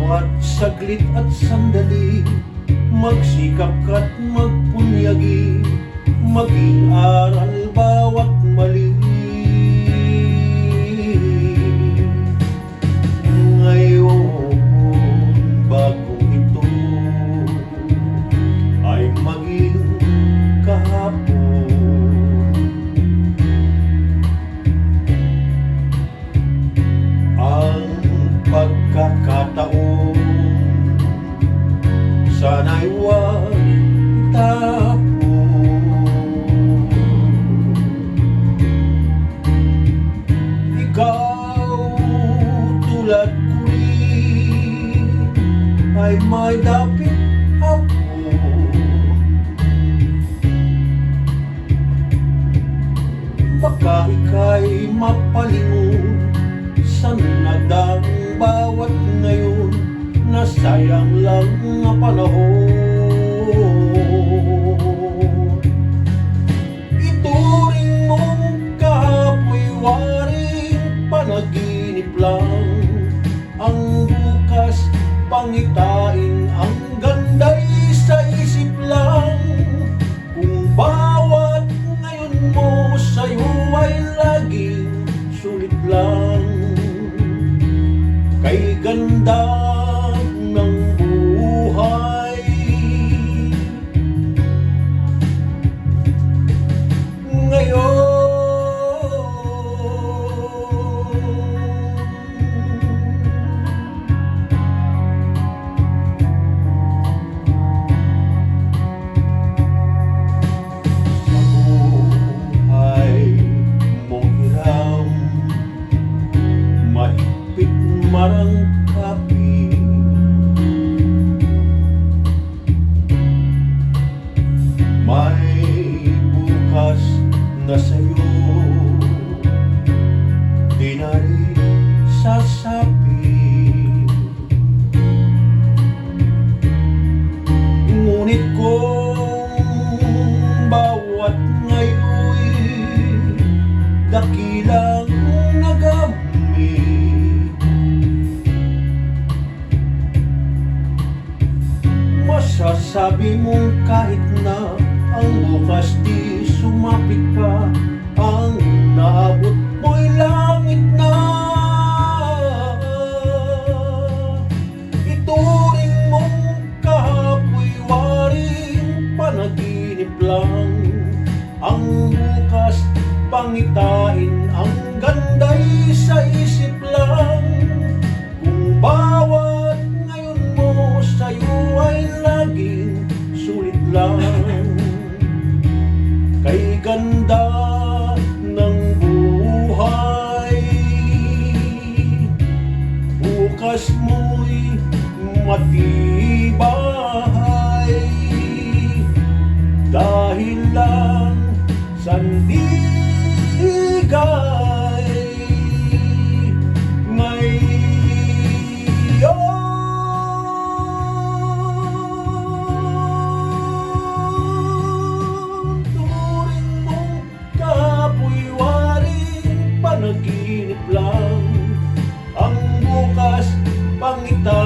Bawat saglit at sandali, magsikap ka't magpunyagi, maging aral bawat mali. Ngayon, bagong ito ay maging kahapon. Ang pagkakataon sana'y huwag itapon. Ikaw tulad ko rin ay may dapit hapon. Baka ika'y mapalingon sa nadang bawat ngayon, na sayang lang ang panahon. Ituring mong kahapoy waring panaginip lang, ang bukas pangitain, ang ganda'y sa isip lang. Kung bawat ngayon mo sa'yo ay laging sulit lang, kay ganda ng buhay. Ngayon, sa buhay mong hiram, mahigpit marangkapi, may bukas na sa'yo di na rin sasabi. Ngunit kung bawat ngayon'y dakilang nagamit, masasabi mong kahit na ang bukas di sumapit pa, ang naabot mo'y langit na. Ituring mong kahapoy waring panaginip lang, ang bukas pangitain, ang ganda'y sa isip lang. Kung bawat ngayon mo sa'yo ay laging sulit lang, kay ganda ng buhay. Bukas mo'y matibay, dahil lang sandigay. Panaginip lang, ang bukas pangitain,